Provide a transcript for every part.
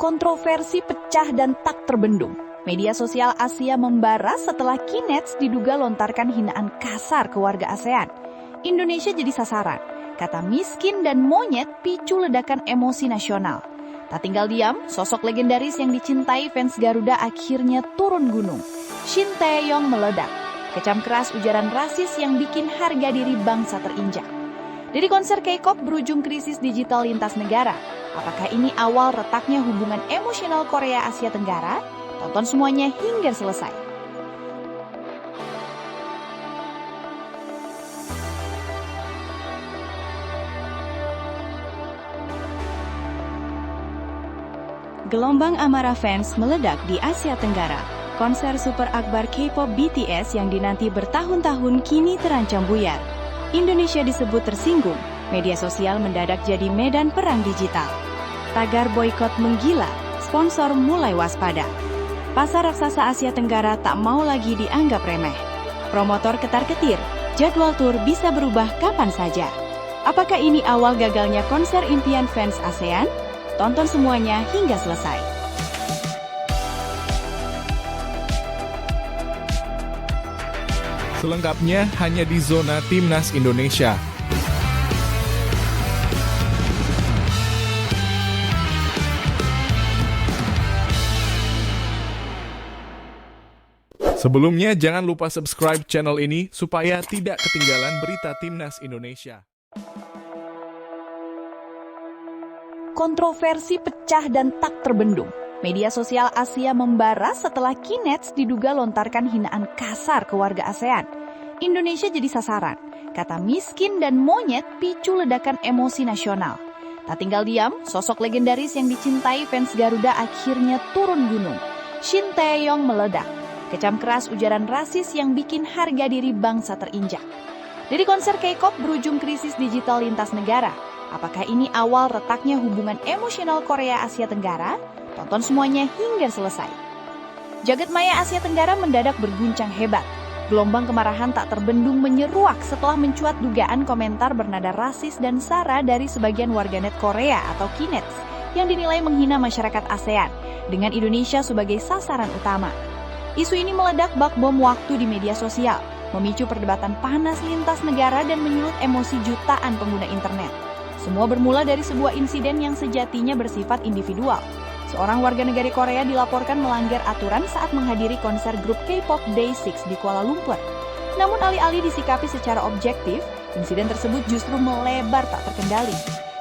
Kontroversi pecah dan tak terbendung. Media sosial Asia membara setelah Kinets diduga lontarkan hinaan kasar ke warga ASEAN. Indonesia jadi sasaran. Kata miskin dan monyet picu ledakan emosi nasional. Tak tinggal diam, sosok legendaris yang dicintai fans Garuda akhirnya turun gunung. Shin Tae-yong meledak. Kecam keras ujaran rasis yang bikin harga diri bangsa terinjak. Dari konser K-pop berujung krisis digital lintas negara. Apakah ini awal retaknya hubungan emosional Korea Asia Tenggara? Tonton semuanya hingga selesai. Gelombang amarah fans meledak di Asia Tenggara. Konser super akbar K-pop BTS yang dinanti bertahun-tahun kini terancam buyar. Indonesia disebut tersinggung. Media sosial mendadak jadi medan perang digital. Tagar boikot menggila, sponsor mulai waspada. Pasar raksasa Asia Tenggara tak mau lagi dianggap remeh. Promotor ketar-ketir, jadwal tur bisa berubah kapan saja. Apakah ini awal gagalnya konser impian fans ASEAN? Tonton semuanya hingga selesai. Selengkapnya hanya di Zona Timnas Indonesia. Sebelumnya, jangan lupa subscribe channel ini supaya tidak ketinggalan berita Timnas Indonesia. Kontroversi pecah dan tak terbendung. Media sosial Asia membara setelah Kinets diduga lontarkan hinaan kasar ke warga ASEAN. Indonesia jadi sasaran. Kata miskin dan monyet picu ledakan emosi nasional. Tak tinggal diam, sosok legendaris yang dicintai fans Garuda akhirnya turun gunung. Shin Tae-yong meledak. Kecam keras ujaran rasis yang bikin harga diri bangsa terinjak. Dari konser K-pop berujung krisis digital lintas negara. Apakah ini awal retaknya hubungan emosional Korea Asia Tenggara? Tonton semuanya hingga selesai. Jagat maya Asia Tenggara mendadak berguncang hebat. Gelombang kemarahan tak terbendung menyeruak setelah mencuat dugaan komentar bernada rasis dan sara dari sebagian warganet Korea atau Kinets yang dinilai menghina masyarakat ASEAN dengan Indonesia sebagai sasaran utama. Isu ini meledak bak bom waktu di media sosial, memicu perdebatan panas lintas negara dan menyulut emosi jutaan pengguna internet. Semua bermula dari sebuah insiden yang sejatinya bersifat individual. Seorang warga negara Korea dilaporkan melanggar aturan saat menghadiri konser grup K-pop Day6 di Kuala Lumpur. Namun alih-alih disikapi secara objektif, insiden tersebut justru melebar tak terkendali.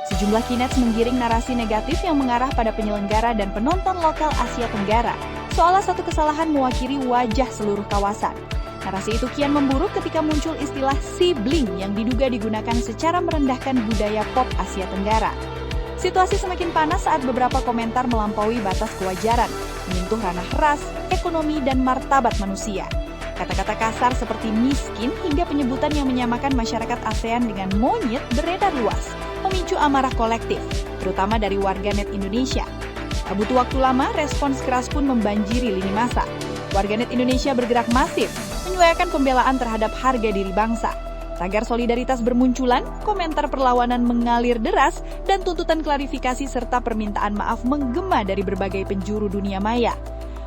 Sejumlah Kinets menggiring narasi negatif yang mengarah pada penyelenggara dan penonton lokal Asia Tenggara. Seolah satu kesalahan mewakili wajah seluruh kawasan. Narasi itu kian memburuk ketika muncul istilah sibling yang diduga digunakan secara merendahkan budaya pop Asia Tenggara. Situasi semakin panas saat beberapa komentar melampaui batas kewajaran, menyentuh ranah ras, ekonomi, dan martabat manusia. Kata-kata kasar seperti miskin hingga penyebutan yang menyamakan masyarakat ASEAN dengan monyet beredar luas, memicu amarah kolektif, terutama dari warganet Indonesia. Tak butuh waktu lama, respons keras pun membanjiri lini massa. Warganet Indonesia bergerak masif, menyuarakan pembelaan terhadap harga diri bangsa. Tagar solidaritas bermunculan, komentar perlawanan mengalir deras, dan tuntutan klarifikasi serta permintaan maaf menggema dari berbagai penjuru dunia maya.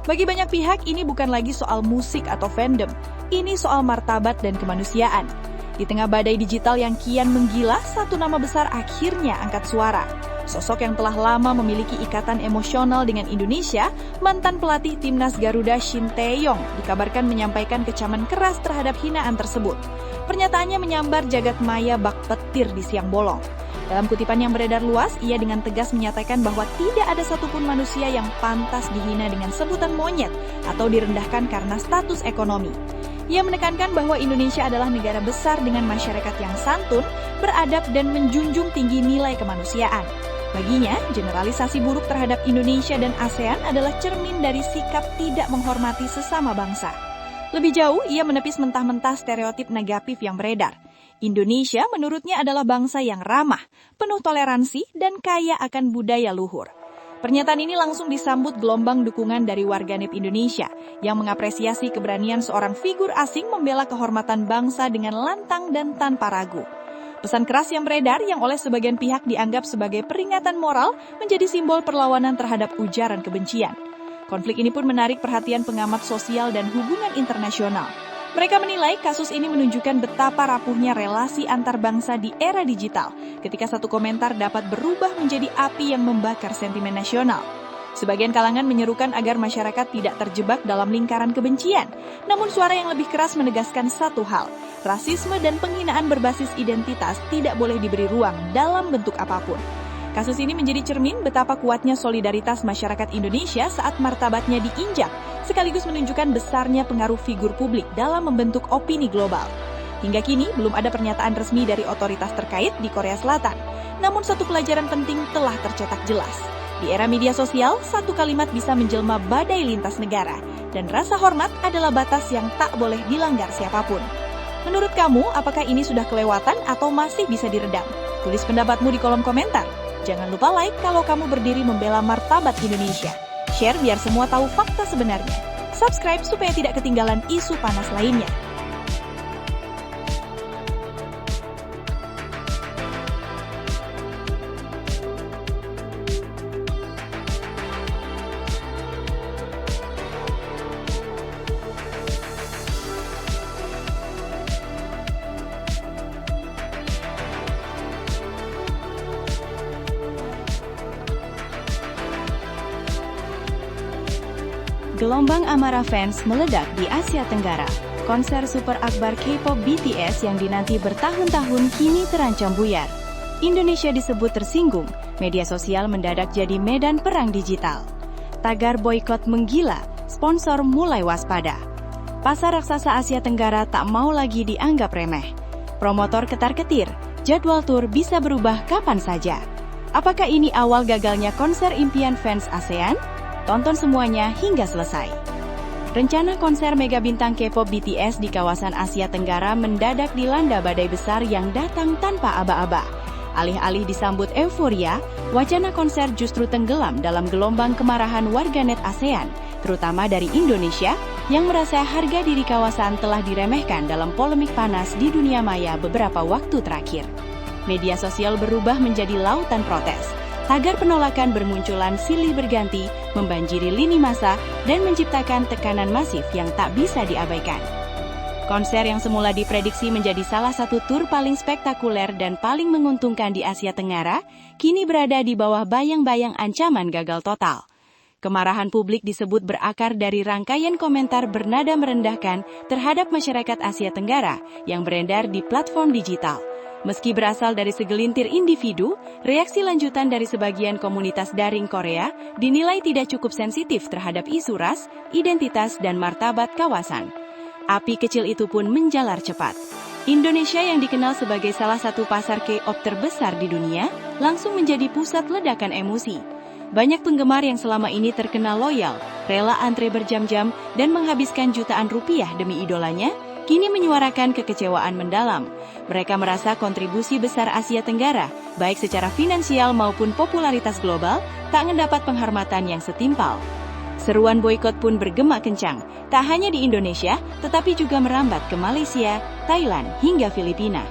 Bagi banyak pihak, ini bukan lagi soal musik atau fandom, ini soal martabat dan kemanusiaan. Di tengah badai digital yang kian menggila, satu nama besar akhirnya angkat suara. Sosok yang telah lama memiliki ikatan emosional dengan Indonesia, mantan pelatih timnas Garuda Shin Tae-yong dikabarkan menyampaikan kecaman keras terhadap hinaan tersebut. Pernyataannya menyambar jagat maya bak petir di siang bolong. Dalam kutipan yang beredar luas, ia dengan tegas menyatakan bahwa tidak ada satupun manusia yang pantas dihina dengan sebutan monyet atau direndahkan karena status ekonomi. Ia menekankan bahwa Indonesia adalah negara besar dengan masyarakat yang santun, beradab, dan menjunjung tinggi nilai kemanusiaan. Baginya, generalisasi buruk terhadap Indonesia dan ASEAN adalah cermin dari sikap tidak menghormati sesama bangsa. Lebih jauh, ia menepis mentah-mentah stereotip negatif yang beredar. Indonesia menurutnya adalah bangsa yang ramah, penuh toleransi, dan kaya akan budaya luhur. Pernyataan ini langsung disambut gelombang dukungan dari warganet Indonesia yang mengapresiasi keberanian seorang figur asing membela kehormatan bangsa dengan lantang dan tanpa ragu. Pesan keras yang beredar yang oleh sebagian pihak dianggap sebagai peringatan moral menjadi simbol perlawanan terhadap ujaran kebencian. Konflik ini pun menarik perhatian pengamat sosial dan hubungan internasional. Mereka menilai kasus ini menunjukkan betapa rapuhnya relasi antar bangsa di era digital ketika satu komentar dapat berubah menjadi api yang membakar sentimen nasional. Sebagian kalangan menyerukan agar masyarakat tidak terjebak dalam lingkaran kebencian. Namun suara yang lebih keras menegaskan satu hal, rasisme dan penghinaan berbasis identitas tidak boleh diberi ruang dalam bentuk apapun. Kasus ini menjadi cermin betapa kuatnya solidaritas masyarakat Indonesia saat martabatnya diinjak, sekaligus menunjukkan besarnya pengaruh figur publik dalam membentuk opini global. Hingga kini belum ada pernyataan resmi dari otoritas terkait di Korea Selatan. Namun satu pelajaran penting telah tercetak jelas. Di era media sosial, satu kalimat bisa menjelma badai lintas negara, dan rasa hormat adalah batas yang tak boleh dilanggar siapapun. Menurut kamu, apakah ini sudah kelewatan atau masih bisa diredam? Tulis pendapatmu di kolom komentar. Jangan lupa like kalau kamu berdiri membela martabat Indonesia. Share biar semua tahu fakta sebenarnya. Subscribe supaya tidak ketinggalan isu panas lainnya. Gelombang amarah fans meledak di Asia Tenggara. Konser super akbar K-pop BTS yang dinanti bertahun-tahun kini terancam buyar. Indonesia disebut tersinggung, media sosial mendadak jadi medan perang digital. Tagar boykot menggila, sponsor mulai waspada. Pasar raksasa Asia Tenggara tak mau lagi dianggap remeh. Promotor ketar-ketir, jadwal tur bisa berubah kapan saja. Apakah ini awal gagalnya konser impian fans ASEAN? Tonton semuanya hingga selesai. Rencana konser mega bintang K-pop BTS di kawasan Asia Tenggara mendadak dilanda badai besar yang datang tanpa aba-aba. Alih-alih disambut euforia, wacana konser justru tenggelam dalam gelombang kemarahan warganet ASEAN, terutama dari Indonesia, yang merasa harga diri kawasan telah diremehkan dalam polemik panas di dunia maya beberapa waktu terakhir. Media sosial berubah menjadi lautan protes. Tagar penolakan bermunculan silih berganti, membanjiri lini massa, dan menciptakan tekanan masif yang tak bisa diabaikan. Konser yang semula diprediksi menjadi salah satu tur paling spektakuler dan paling menguntungkan di Asia Tenggara, kini berada di bawah bayang-bayang ancaman gagal total. Kemarahan publik disebut berakar dari rangkaian komentar bernada merendahkan terhadap masyarakat Asia Tenggara yang beredar di platform digital. Meski berasal dari segelintir individu, reaksi lanjutan dari sebagian komunitas daring Korea dinilai tidak cukup sensitif terhadap isu ras, identitas, dan martabat kawasan. Api kecil itu pun menjalar cepat. Indonesia yang dikenal sebagai salah satu pasar K-pop terbesar di dunia, langsung menjadi pusat ledakan emosi. Banyak penggemar yang selama ini terkenal loyal, rela antre berjam-jam, dan menghabiskan jutaan rupiah demi idolanya, kini menyuarakan kekecewaan mendalam. Mereka merasa kontribusi besar Asia Tenggara, baik secara finansial maupun popularitas global, tak mendapat penghormatan yang setimpal. Seruan boikot pun bergema kencang, tak hanya di Indonesia, tetapi juga merambat ke Malaysia, Thailand, hingga Filipina.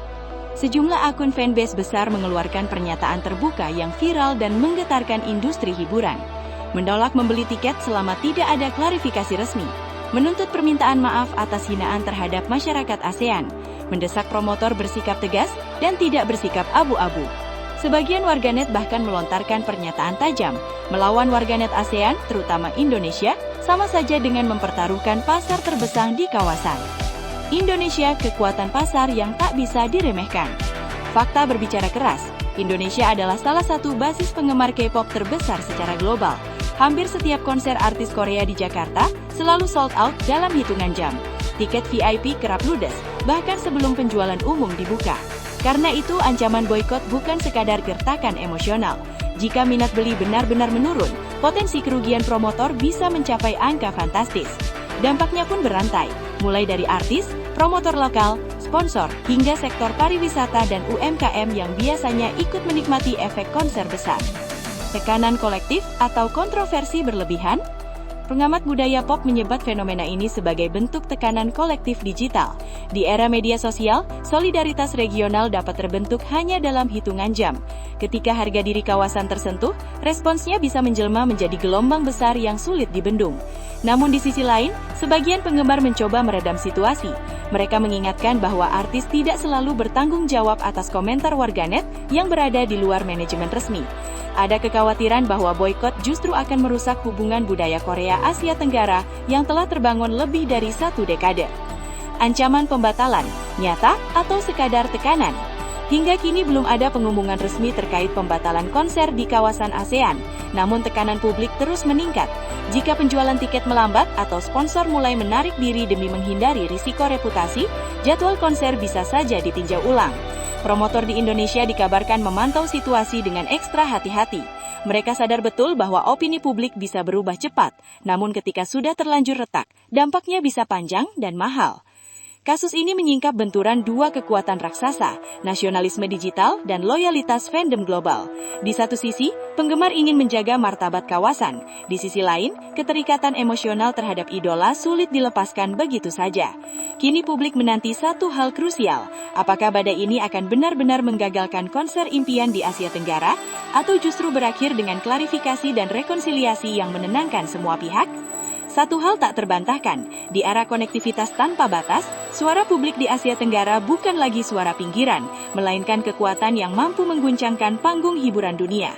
Sejumlah akun fanbase besar mengeluarkan pernyataan terbuka yang viral dan menggetarkan industri hiburan. Menolak membeli tiket selama tidak ada klarifikasi resmi. Menuntut permintaan maaf atas hinaan terhadap masyarakat ASEAN, mendesak promotor bersikap tegas dan tidak bersikap abu-abu. Sebagian warganet bahkan melontarkan pernyataan tajam, melawan warganet ASEAN, terutama Indonesia, sama saja dengan mempertaruhkan pasar terbesar di kawasan. Indonesia, kekuatan pasar yang tak bisa diremehkan. Fakta berbicara keras, Indonesia adalah salah satu basis penggemar K-pop terbesar secara global. Hampir setiap konser artis Korea di Jakarta selalu sold out dalam hitungan jam. Tiket VIP kerap ludes, bahkan sebelum penjualan umum dibuka. Karena itu, ancaman boikot bukan sekadar gertakan emosional. Jika minat beli benar-benar menurun, potensi kerugian promotor bisa mencapai angka fantastis. Dampaknya pun berantai, mulai dari artis, promotor lokal, sponsor, hingga sektor pariwisata dan UMKM yang biasanya ikut menikmati efek konser besar. Tekanan kolektif atau kontroversi berlebihan? Pengamat budaya pop menyebut fenomena ini sebagai bentuk tekanan kolektif digital. Di era media sosial, solidaritas regional dapat terbentuk hanya dalam hitungan jam. Ketika harga diri kawasan tersentuh, responsnya bisa menjelma menjadi gelombang besar yang sulit dibendung. Namun di sisi lain, sebagian penggemar mencoba meredam situasi. Mereka mengingatkan bahwa artis tidak selalu bertanggung jawab atas komentar warganet yang berada di luar manajemen resmi. Ada kekhawatiran bahwa boykot justru akan merusak hubungan budaya Korea Asia Tenggara yang telah terbangun lebih dari 1 dekade. Ancaman pembatalan, nyata atau sekadar tekanan? Hingga kini belum ada pengumuman resmi terkait pembatalan konser di kawasan ASEAN, namun tekanan publik terus meningkat. Jika penjualan tiket melambat atau sponsor mulai menarik diri demi menghindari risiko reputasi, jadwal konser bisa saja ditinjau ulang. Promotor di Indonesia dikabarkan memantau situasi dengan ekstra hati-hati. Mereka sadar betul bahwa opini publik bisa berubah cepat, namun ketika sudah terlanjur retak, dampaknya bisa panjang dan mahal. Kasus ini menyingkap benturan dua kekuatan raksasa, nasionalisme digital dan loyalitas fandom global. Di satu sisi, penggemar ingin menjaga martabat kawasan. Di sisi lain, keterikatan emosional terhadap idola sulit dilepaskan begitu saja. Kini publik menanti satu hal krusial, apakah badai ini akan benar-benar menggagalkan konser impian di Asia Tenggara, atau justru berakhir dengan klarifikasi dan rekonsiliasi yang menenangkan semua pihak? Satu hal tak terbantahkan, di era konektivitas tanpa batas, suara publik di Asia Tenggara bukan lagi suara pinggiran, melainkan kekuatan yang mampu mengguncangkan panggung hiburan dunia.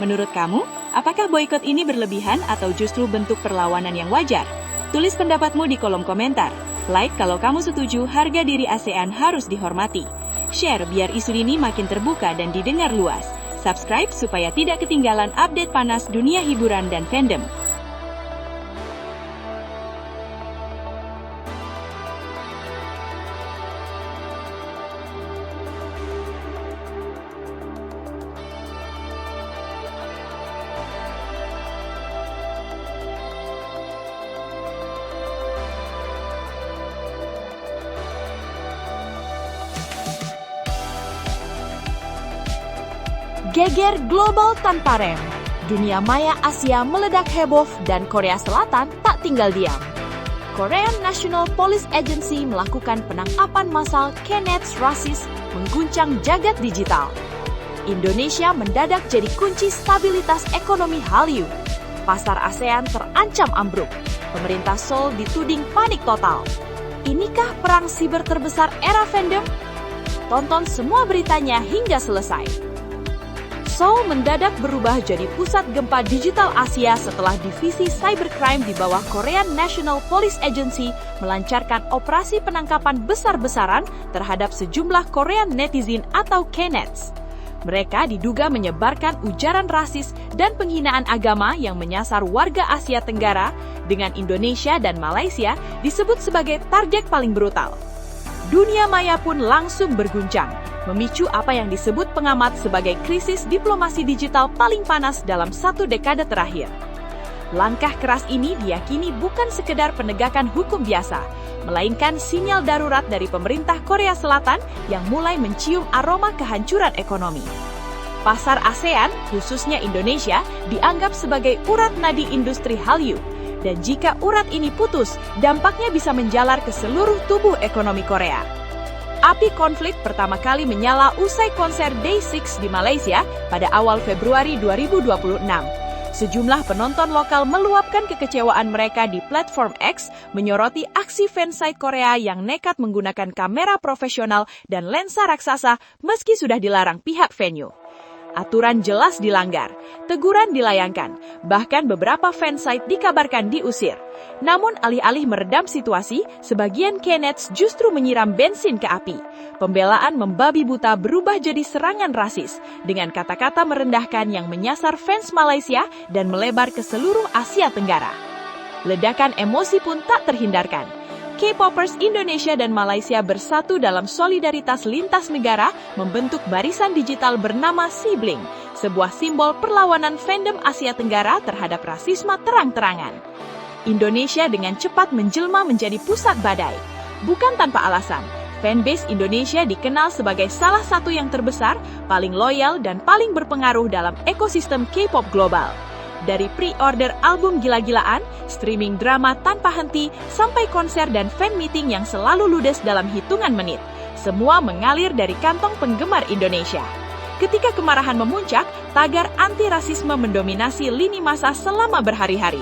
Menurut kamu, apakah boikot ini berlebihan atau justru bentuk perlawanan yang wajar? Tulis pendapatmu di kolom komentar. Like kalau kamu setuju harga diri ASEAN harus dihormati. Share biar isu ini makin terbuka dan didengar luas. Subscribe supaya tidak ketinggalan update panas dunia hiburan dan fandom. Geger global tanpa rem. Dunia maya Asia meledak heboh dan Korea Selatan tak tinggal diam. Korean National Police Agency melakukan penangkapan massal Kenneth rasis mengguncang jagat digital. Indonesia mendadak jadi kunci stabilitas ekonomi Hallyu. Pasar ASEAN terancam ambruk. Pemerintah Seoul dituding panik total. Inikah perang siber terbesar era fandom? Tonton semua beritanya hingga selesai. Seoul mendadak berubah jadi pusat gempa digital Asia setelah divisi cybercrime di bawah Korean National Police Agency melancarkan operasi penangkapan besar-besaran terhadap sejumlah Korean netizen atau Kennets. Mereka diduga menyebarkan ujaran rasis dan penghinaan agama yang menyasar warga Asia Tenggara, dengan Indonesia dan Malaysia disebut sebagai target paling brutal. Dunia maya pun langsung berguncang, memicu apa yang disebut pengamat sebagai krisis diplomasi digital paling panas dalam 1 dekade terakhir. Langkah keras ini diyakini bukan sekedar penegakan hukum biasa, melainkan sinyal darurat dari pemerintah Korea Selatan yang mulai mencium aroma kehancuran ekonomi. Pasar ASEAN, khususnya Indonesia, dianggap sebagai urat nadi industri Hallyu. Dan jika urat ini putus, dampaknya bisa menjalar ke seluruh tubuh ekonomi Korea. Api konflik pertama kali menyala usai konser Day 6 di Malaysia pada awal Februari 2026. Sejumlah penonton lokal meluapkan kekecewaan mereka di platform X, menyoroti aksi fansite Korea yang nekat menggunakan kamera profesional dan lensa raksasa meski sudah dilarang pihak venue. Aturan jelas dilanggar, teguran dilayangkan, bahkan beberapa fansite dikabarkan diusir. Namun alih-alih meredam situasi, sebagian Kennets justru menyiram bensin ke api. Pembelaan membabi buta berubah jadi serangan rasis, dengan kata-kata merendahkan yang menyasar fans Malaysia dan melebar ke seluruh Asia Tenggara. Ledakan emosi pun tak terhindarkan. K-popers Indonesia dan Malaysia bersatu dalam solidaritas lintas negara membentuk barisan digital bernama Sibling, sebuah simbol perlawanan fandom Asia Tenggara terhadap rasisme terang-terangan. Indonesia dengan cepat menjelma menjadi pusat badai. Bukan tanpa alasan, fanbase Indonesia dikenal sebagai salah satu yang terbesar, paling loyal dan paling berpengaruh dalam ekosistem K-pop global. Dari pre-order album gila-gilaan, streaming drama tanpa henti, sampai konser dan fan meeting yang selalu ludes dalam hitungan menit. Semua mengalir dari kantong penggemar Indonesia. Ketika kemarahan memuncak, tagar anti-rasisme mendominasi lini masa selama berhari-hari.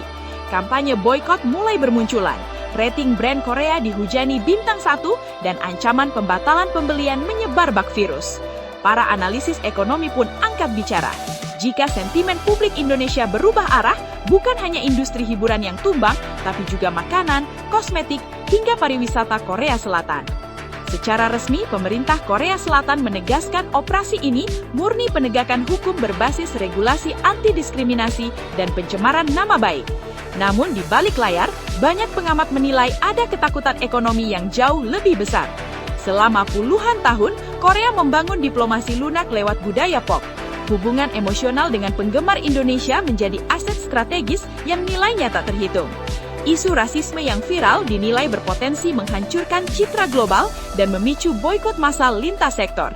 Kampanye boykot mulai bermunculan. Rating brand Korea dihujani bintang 1 dan ancaman pembatalan pembelian menyebar bak virus. Para analisis ekonomi pun angkat bicara. Jika sentimen publik Indonesia berubah arah, bukan hanya industri hiburan yang tumbang, tapi juga makanan, kosmetik, hingga pariwisata Korea Selatan. Secara resmi, pemerintah Korea Selatan menegaskan operasi ini murni penegakan hukum berbasis regulasi anti-diskriminasi dan pencemaran nama baik. Namun di balik layar, banyak pengamat menilai ada ketakutan ekonomi yang jauh lebih besar. Selama puluhan tahun, Korea membangun diplomasi lunak lewat budaya pop. Hubungan emosional dengan penggemar Indonesia menjadi aset strategis yang nilainya tak terhitung. Isu rasisme yang viral dinilai berpotensi menghancurkan citra global dan memicu boikot massal lintas sektor.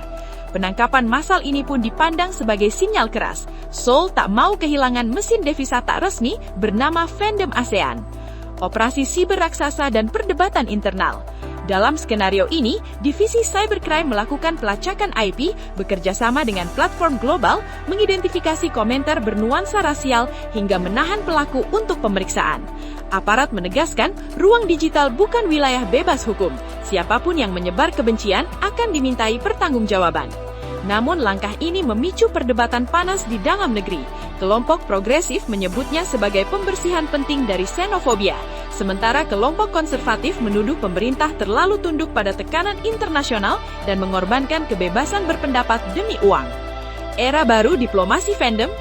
Penangkapan massal ini pun dipandang sebagai sinyal keras. Seoul tak mau kehilangan mesin devisa tak resmi bernama fandom ASEAN. Operasi siber raksasa dan perdebatan internal. Dalam skenario ini, divisi cybercrime melakukan pelacakan IP bekerjasama dengan platform global, mengidentifikasi komentar bernuansa rasial hingga menahan pelaku untuk pemeriksaan. Aparat menegaskan, ruang digital bukan wilayah bebas hukum. Siapapun yang menyebar kebencian akan dimintai pertanggungjawaban. Namun langkah ini memicu perdebatan panas di dalam negeri. Kelompok progresif menyebutnya sebagai pembersihan penting dari xenofobia. Sementara kelompok konservatif menuduh pemerintah terlalu tunduk pada tekanan internasional dan mengorbankan kebebasan berpendapat demi uang. Era baru diplomasi fandom.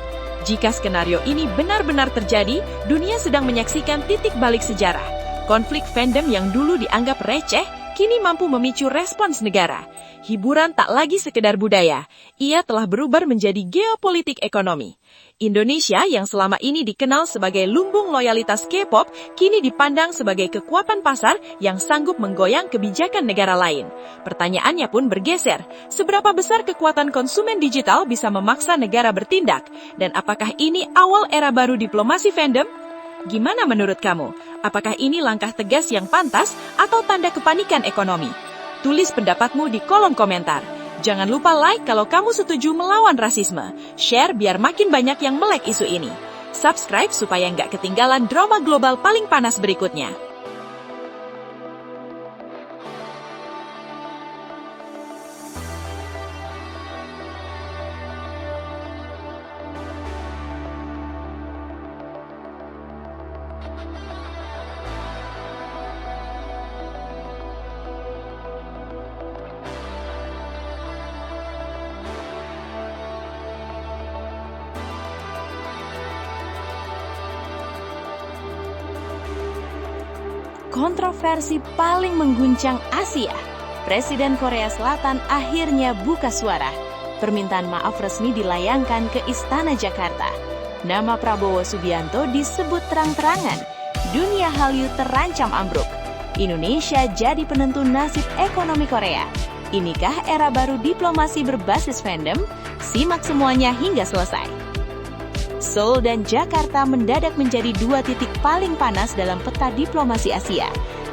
Jika skenario ini benar-benar terjadi, dunia sedang menyaksikan titik balik sejarah. Konflik fandom yang dulu dianggap receh, kini mampu memicu respons negara. Hiburan tak lagi sekedar budaya, ia telah berubah menjadi geopolitik ekonomi. Indonesia yang selama ini dikenal sebagai lumbung loyalitas K-pop, kini dipandang sebagai kekuatan pasar yang sanggup menggoyang kebijakan negara lain. Pertanyaannya pun bergeser, seberapa besar kekuatan konsumen digital bisa memaksa negara bertindak? Dan apakah ini awal era baru diplomasi fandom? Gimana menurut kamu? Apakah ini langkah tegas yang pantas atau tanda kepanikan ekonomi? Tulis pendapatmu di kolom komentar. Jangan lupa like kalau kamu setuju melawan rasisme. Share biar makin banyak yang melek isu ini. Subscribe supaya nggak ketinggalan drama global paling panas berikutnya. Kontroversi paling mengguncang Asia. Presiden Korea Selatan akhirnya buka suara. Permintaan maaf resmi dilayangkan ke Istana Jakarta. Nama Prabowo Subianto disebut terang-terangan. Dunia Hallyu terancam ambruk. Indonesia jadi penentu nasib ekonomi Korea. Inikah era baru diplomasi berbasis fandom? Simak semuanya hingga selesai. Seoul dan Jakarta mendadak menjadi dua titik paling panas dalam peta diplomasi Asia.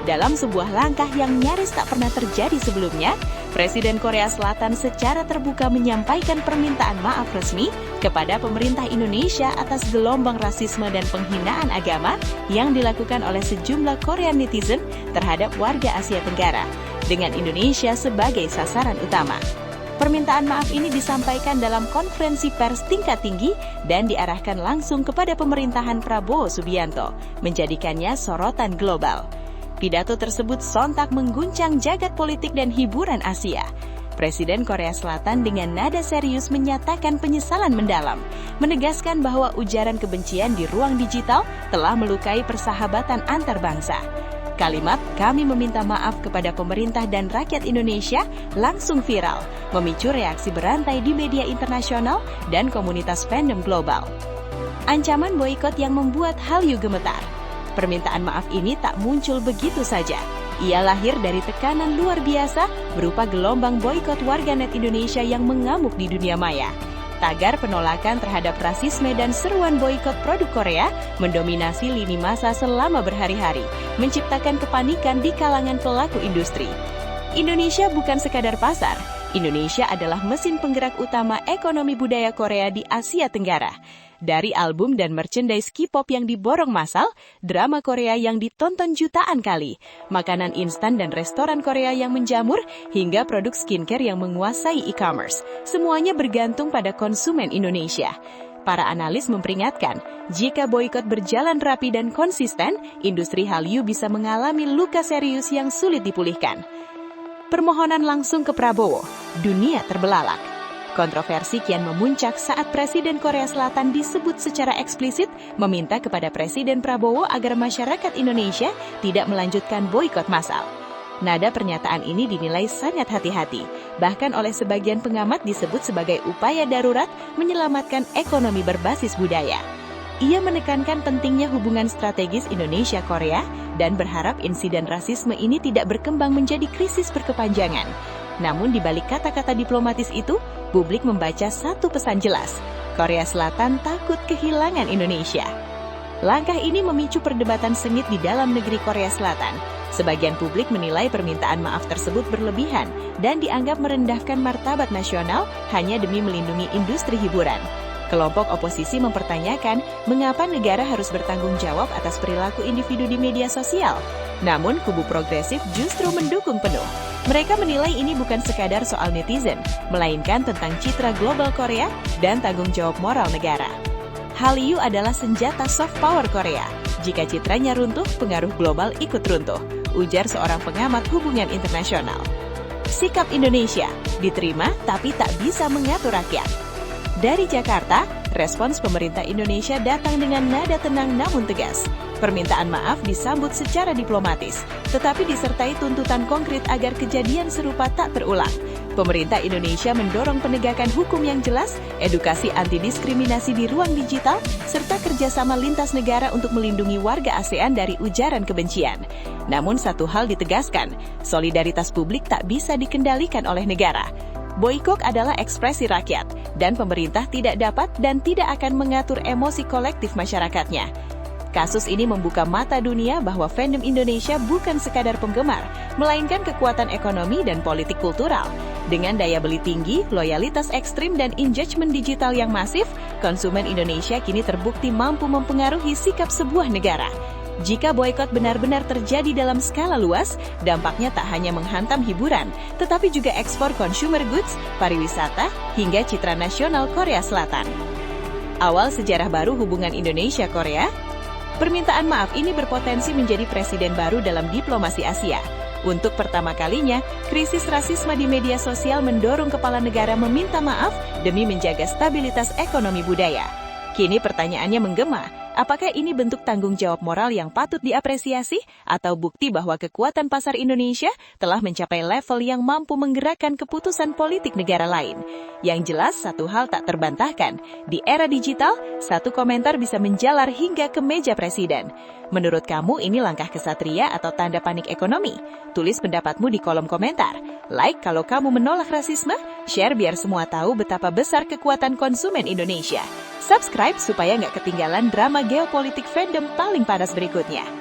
Dalam sebuah langkah yang nyaris tak pernah terjadi sebelumnya, Presiden Korea Selatan secara terbuka menyampaikan permintaan maaf resmi kepada pemerintah Indonesia atas gelombang rasisme dan penghinaan agama yang dilakukan oleh sejumlah Korean netizen terhadap warga Asia Tenggara, dengan Indonesia sebagai sasaran utama. Permintaan maaf ini disampaikan dalam konferensi pers tingkat tinggi dan diarahkan langsung kepada pemerintahan Prabowo Subianto, menjadikannya sorotan global. Pidato tersebut sontak mengguncang jagat politik dan hiburan Asia. Presiden Korea Selatan dengan nada serius menyatakan penyesalan mendalam, menegaskan bahwa ujaran kebencian di ruang digital telah melukai persahabatan antar bangsa. Kalimat "kami meminta maaf kepada pemerintah dan rakyat Indonesia" langsung viral, memicu reaksi berantai di media internasional dan komunitas fandom global. Ancaman boikot yang membuat Hallyu gemetar. Permintaan maaf ini tak muncul begitu saja. Ia lahir dari tekanan luar biasa berupa gelombang boikot warganet Indonesia yang mengamuk di dunia maya. Tagar penolakan terhadap rasisme dan seruan boikot produk Korea mendominasi lini massa selama berhari-hari, menciptakan kepanikan di kalangan pelaku industri. Indonesia bukan sekadar pasar, Indonesia adalah mesin penggerak utama ekonomi budaya Korea di Asia Tenggara. Dari album dan merchandise K-pop yang diborong massal, drama Korea yang ditonton jutaan kali, makanan instan dan restoran Korea yang menjamur, hingga produk skincare yang menguasai e-commerce. Semuanya bergantung pada konsumen Indonesia. Para analis memperingatkan, jika boikot berjalan rapi dan konsisten, industri Hallyu bisa mengalami luka serius yang sulit dipulihkan. Permohonan langsung ke Prabowo, dunia terbelalak. Kontroversi kian memuncak saat Presiden Korea Selatan disebut secara eksplisit meminta kepada Presiden Prabowo agar masyarakat Indonesia tidak melanjutkan boikot massal. Nada pernyataan ini dinilai sangat hati-hati, bahkan oleh sebagian pengamat disebut sebagai upaya darurat menyelamatkan ekonomi berbasis budaya. Ia menekankan pentingnya hubungan strategis Indonesia-Korea dan berharap insiden rasisme ini tidak berkembang menjadi krisis berkepanjangan. Namun di balik kata-kata diplomatis itu, publik membaca satu pesan jelas, Korea Selatan takut kehilangan Indonesia. Langkah ini memicu perdebatan sengit di dalam negeri Korea Selatan. Sebagian publik menilai permintaan maaf tersebut berlebihan dan dianggap merendahkan martabat nasional hanya demi melindungi industri hiburan. Kelompok oposisi mempertanyakan mengapa negara harus bertanggung jawab atas perilaku individu di media sosial. Namun kubu progresif justru mendukung penuh. Mereka menilai ini bukan sekadar soal netizen, melainkan tentang citra global Korea dan tanggung jawab moral negara. Hallyu adalah senjata soft power Korea. Jika citranya runtuh, pengaruh global ikut runtuh, ujar seorang pengamat hubungan internasional. Sikap Indonesia diterima tapi tak bisa mengatur rakyat. Dari Jakarta, respons pemerintah Indonesia datang dengan nada tenang namun tegas. Permintaan maaf disambut secara diplomatis, tetapi disertai tuntutan konkret agar kejadian serupa tak terulang. Pemerintah Indonesia mendorong penegakan hukum yang jelas, edukasi anti-diskriminasi di ruang digital, serta kerjasama lintas negara untuk melindungi warga ASEAN dari ujaran kebencian. Namun satu hal ditegaskan, solidaritas publik tak bisa dikendalikan oleh negara. Boikot adalah ekspresi rakyat, dan pemerintah tidak dapat dan tidak akan mengatur emosi kolektif masyarakatnya. Kasus ini membuka mata dunia bahwa fandom Indonesia bukan sekadar penggemar, melainkan kekuatan ekonomi dan politik kultural. Dengan daya beli tinggi, loyalitas ekstrim, dan engagement digital yang masif, konsumen Indonesia kini terbukti mampu mempengaruhi sikap sebuah negara. Jika boikot benar-benar terjadi dalam skala luas, dampaknya tak hanya menghantam hiburan, tetapi juga ekspor consumer goods, pariwisata, hingga citra nasional Korea Selatan. Awal sejarah baru hubungan Indonesia-Korea. Permintaan maaf ini berpotensi menjadi presiden baru dalam diplomasi Asia. Untuk pertama kalinya, krisis rasisme di media sosial mendorong kepala negara meminta maaf demi menjaga stabilitas ekonomi budaya. Kini pertanyaannya menggema, apakah ini bentuk tanggung jawab moral yang patut diapresiasi atau bukti bahwa kekuatan pasar Indonesia telah mencapai level yang mampu menggerakkan keputusan politik negara lain? Yang jelas, satu hal tak terbantahkan, di era digital, satu komentar bisa menjalar hingga ke meja presiden. Menurut kamu ini langkah kesatria atau tanda panik ekonomi? Tulis pendapatmu di kolom komentar. Like kalau kamu menolak rasisme, share biar semua tahu betapa besar kekuatan konsumen Indonesia. Subscribe supaya nggak ketinggalan drama geopolitik fandom paling panas berikutnya.